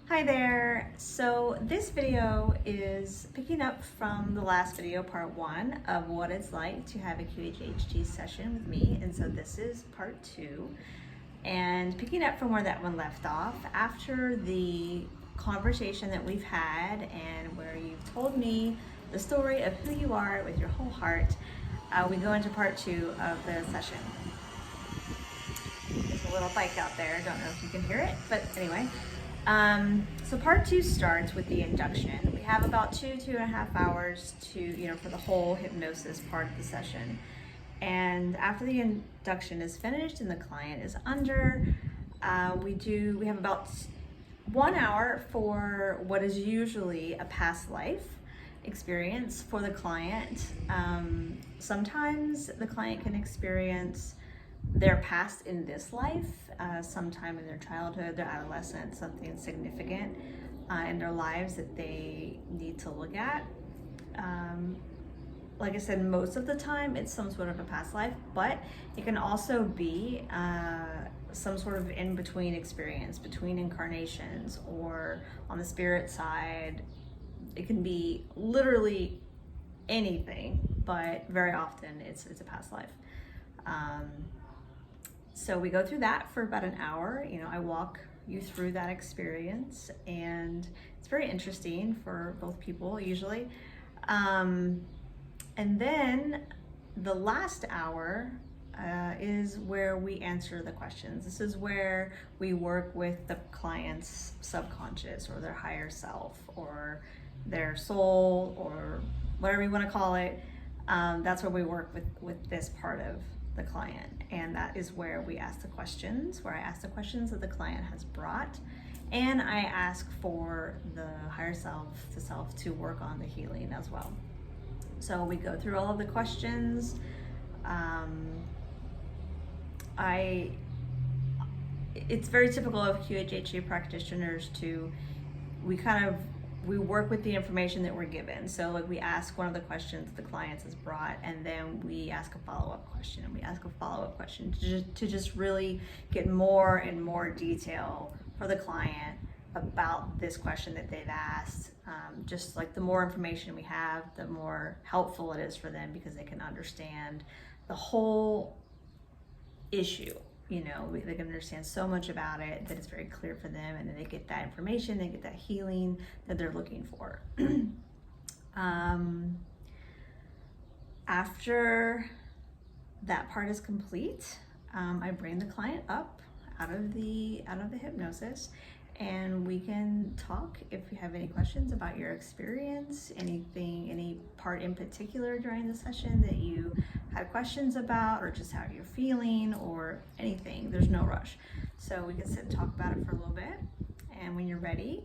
Hi there. So this video is picking up from the last video, part one of what it's like to have a QHHT session with me. And so this is part two. And picking up from where that one left off, after the conversation that we've had and where you've told me the story of who you are with your whole heart, we go into part two of the session. There's a little bike out there. Don't know if you can hear it, but anyway. So part two starts with the induction. We have about 2.5 hours for the whole hypnosis part of the session. And after the induction is finished and the client is under, we have about 1 hour for what is usually a past life experience for the client. Sometimes the client can experience their past in this life, sometime in their childhood, their adolescence, something significant in their lives that they need to look at. Like I said, most of the time it's some sort of a past life, but it can also be some sort of in-between experience between incarnations, or on the spirit side, it can be literally anything, but very often it's a past life. So we go through that for about an hour. I walk you through that experience, and it's very interesting for both people usually. And then the last hour is where we answer the questions. This is where we work with the client's subconscious or their higher self or their soul or whatever you want to call it. That's where we work with this part of the client, and that is where we ask the questions, where I ask the questions that the client has brought, and I ask for the higher self, the self, to work on the healing as well. So we go through all of the questions. It's very typical of QHHT practitioners we work with the information that we're given. So like we ask one of the questions the client has brought, and then we ask a follow-up question, and we ask a follow-up question to just really get more and more detail for the client about this question that they've asked. Just like the more information we have, the more helpful it is for them, because they can understand the whole issue. They can understand so much about it that it's very clear for them, and then they get that information, they get that healing that they're looking for. After that part is complete, I bring the client up out of the hypnosis, and we can talk if you have any questions about your experience, any part in particular during the session that you had questions about, or just how you're feeling, or anything. There's no rush. So we can sit and talk about it for a little bit, and when you're ready,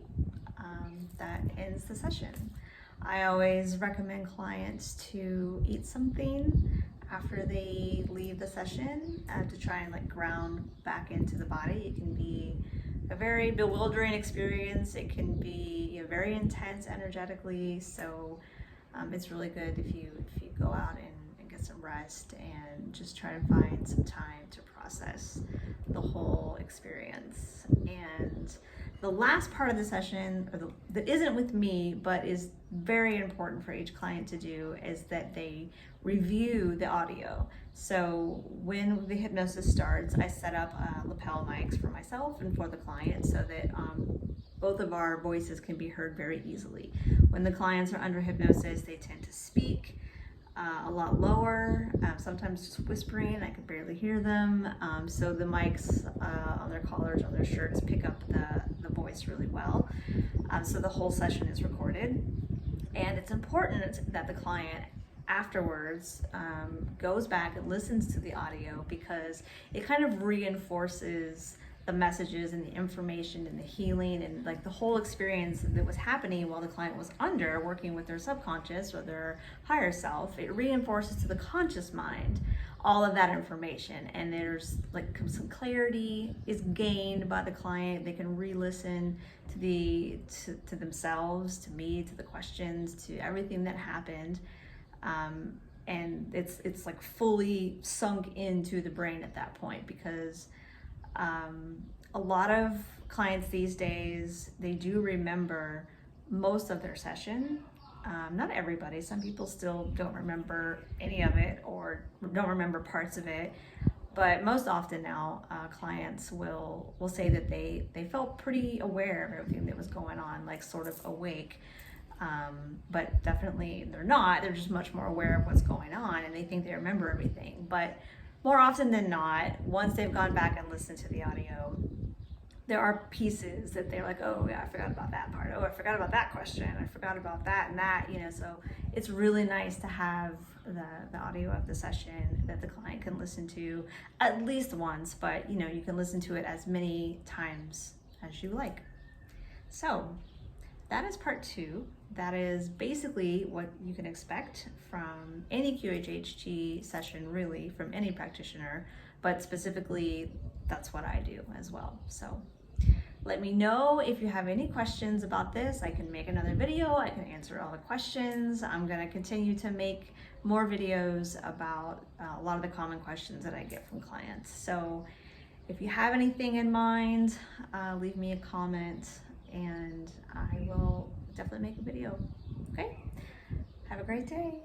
that ends the session. I always recommend clients to eat something after they leave the session to try and ground back into the body. It can be a very bewildering experience. It can be very intense energetically. So it's really good if you go out and get some rest and just try to find some time to process the whole experience. And the last part of the session, that isn't with me, but is very important for each client to do, is that they review the audio. So when the hypnosis starts, I set up lapel mics for myself and for the client, so that both of our voices can be heard very easily. When the clients are under hypnosis, they tend to speak a lot lower, sometimes just whispering. I could barely hear them. So the mics on their collars, on their shirts, pick up the voice really well. So the whole session is recorded, and it's important that the client afterwards goes back and listens to the audio, because it kind of reinforces the messages and the information and the healing and the whole experience that was happening while the client was under, working with their subconscious or their higher self. It reinforces to the conscious mind all of that information, and there's some clarity is gained by the client. They can re-listen to themselves, to me, to the questions, to everything that happened. And it's fully sunk into the brain at that point, because a lot of clients these days, they do remember most of their session. Not everybody, some people still don't remember any of it or don't remember parts of it. But most often now, clients will say that they felt pretty aware of everything that was going on, like sort of awake. But definitely they're not. They're just much more aware of what's going on, and they think they remember everything. But more often than not, once they've gone back and listened to the audio, there are pieces that they're like, oh yeah, I forgot about that part. Oh, I forgot about that question. I forgot about that and that, you know, so it's really nice to have the audio of the session that the client can listen to at least once, but you know, you can listen to it as many times as you like. So that is part 2. That is basically what you can expect from any QHHT session, really, from any practitioner, but specifically that's what I do as well. So let me know if you have any questions about this. I can make another video. I can answer all the questions. I'm going to continue to make more videos about a lot of the common questions that I get from clients. So if you have anything in mind, leave me a comment and I will definitely make a video. Okay? Have a great day.